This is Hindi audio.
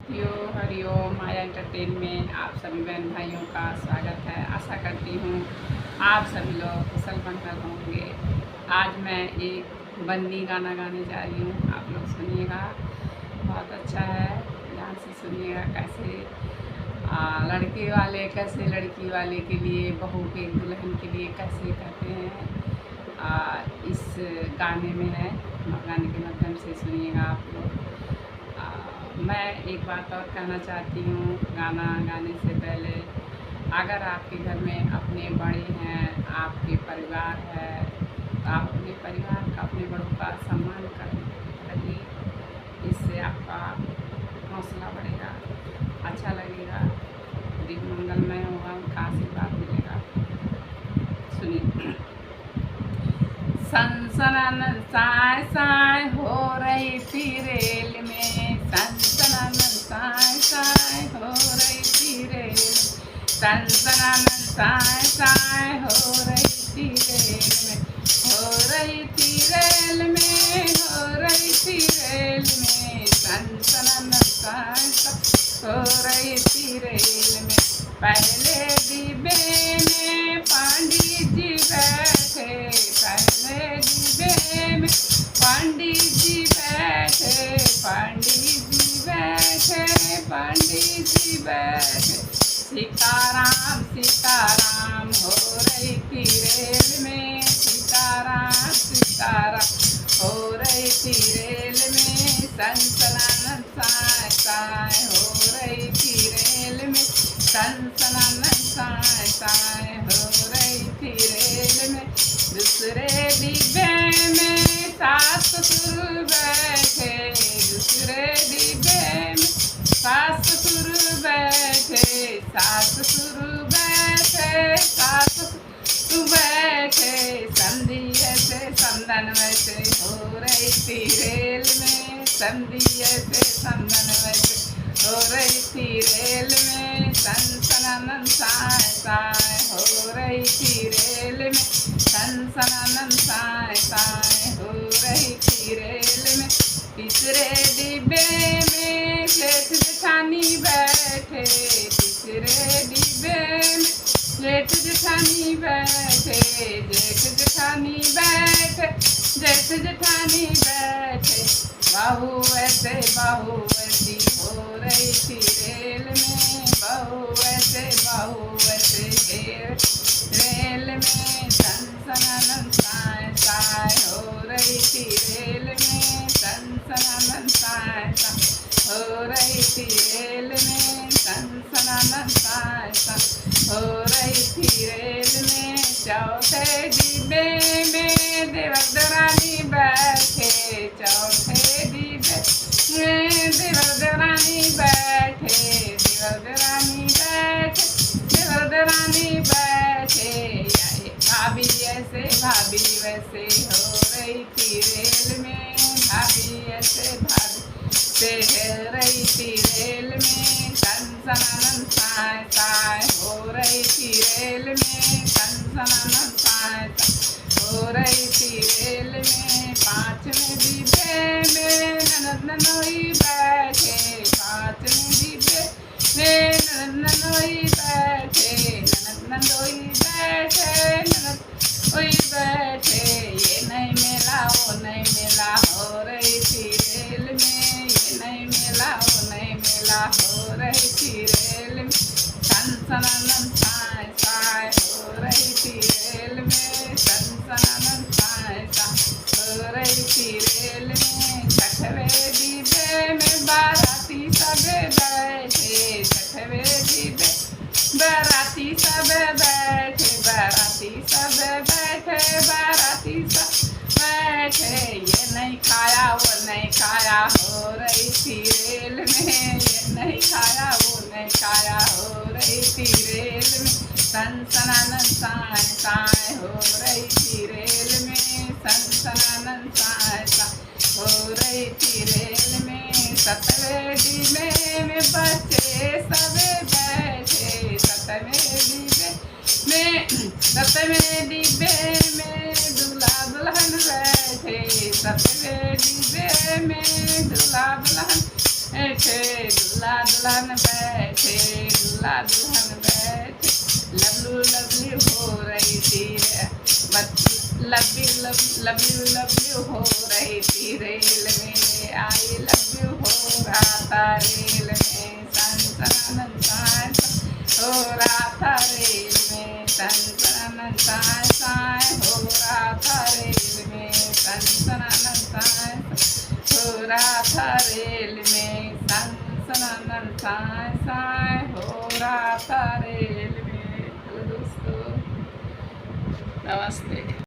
हरिओम माया एंटरटेनमेंट आप सभी बहन भाइयों का स्वागत है। आशा करती हूँ आप सभी लोग कुशल मंगल होंगे। आज मैं एक बन्नी गाना गाने जा रही हूँ, आप लोग सुनिएगा, बहुत अच्छा है। ध्यान से सुनिएगा। कैसे लड़के वाले कैसे लड़की वाले के लिए, बहू के दुल्हन के लिए कैसे कहते हैं, इस गाने में है। गाने के माध्यम से सुनिएगा आप लोग। मैं एक बात और कहना चाहती हूँ गाना गाने से पहले, अगर आपके घर में अपने बड़े हैं, आपके परिवार है, तो आप अपने परिवार का, अपने बड़ों का सम्मान करिए। इससे आपका हौसला बढ़ेगा, अच्छा लगेगा, दिन मंगलमय होगा, उनका आशीर्वाद मिलेगा। सुनिए। सनसनन साय साय हो रही थी रेल में, सनसनन साय साय हो रही थी रेल, सनसनन साय साय हो रही थी रेल में, हो रही थी रेल में, हो रही थी रेल में, सनसनन साय साय हो रही थी रेल में। पहले डिब्बे में पंडित जी बैठे, पहले डिब्बे में पंडित जी बैठे, पंडित जी बैठे, पंडित जी बैठे, सीताराम सीताराम हो रही थी रेल में, सीताराम सीताराम हो रही थी रेल में, सनसनानन साय साय हो रही थी रेल में, सनसनानन साय साय हो रही थी रेल में। दूसरे डिब्बे में सास ससुर बैठे, दूसरे डिब्बे में सास ससुर बैठे, सास ससुर बैठे, सास ससुर बैठे, संधि ऐसे संदन वैसे हो रही थी रेल में, संधि ऐसे संदन वैसे हो रही थी रेल में, सनसनानन साय साय हो रही थी रेल में, सनसनानन साय साय हो रही थी रेल में। तीसरे डिब्बे में जेठ जेठानी बैठे, तीसरे डिब्बे में जेठ जेठानी बैठे, जेठ जेठानी बैठे, जेठ जेठानी बैठे, बहू ऐसे बहू ऐसी हो रही थी रेल में, बहू ऐसे रेल में, सनसनानन साय साय हो रही थी रेल में, सनसनानन साय साय हो रही थी रेल में, सनसनानन साय साय हो रही थी रेल में। चौथे डिब्बे में देवदरानी बैठे, चौथे डिब्बे में देवदरानी बैठे, देवदरानी बैठे, देवदरानी बैठे, भाभी ऐसे भाभी वैसे हो रही थी रेल में, भाभी ऐसे भाभी से हो रही थी रेल में, सनसनानन साय साय हो रही थी रेल में, सनसनानन साय साय हो रही थी रेल में। पांचवें डिब्बे में ननद ननोई बैठे, पांचवें डिब्बे में ननद ननोई बैठे, ननद ननोई बैठे, ननद ओई बैठे, ये नहीं मिला वो नहीं मिला हो रही थी रेल में, ये नहीं मिला वो नहीं मिला हो रही थी रेल में, सनसनानन साय साय हो रही थी रेल में, सनसनानन साय साय हो रही थी रेल में। छठवें डिब्बे में बाराती सब बैठे, छठवें डिब्बे बाराती सब बैठे, बाराती सब बैठे, बाराती सब बैठे, ये नहीं खाया वो नहीं खाया हो रही थी रेल में, ये नहीं खाया वो नहीं खाया हो रही थी रेल में, सनसनानन साय साय हो रही थी रेल में, सनसनानन साय साय हो रही थी रेल में। सतवें डिब्बे में बच्चे सब बैठे, सतवें डिब्बे में, सतवें डिब्बे में दूल्हा दुल्हन बैठे, सतवें डिब्बे में दूल्हा दुल्हन बैठे, दूल्हा दुल्हन बैठे, दूल्हा दुल्हन बैठे, लवलू लवली हो रही थी, लव यू हो रही थी रेल में, आई लव यू हो रहा था रेल में, सन सनानन साय हो रहा था रेल में, सन सनानन साय साय हो रहा था रेल में, सन सनानन साय हो रहा था रेल में, सन सनानन साय साय हो रहा था रेल में। तो दोस्तों नमस्ते।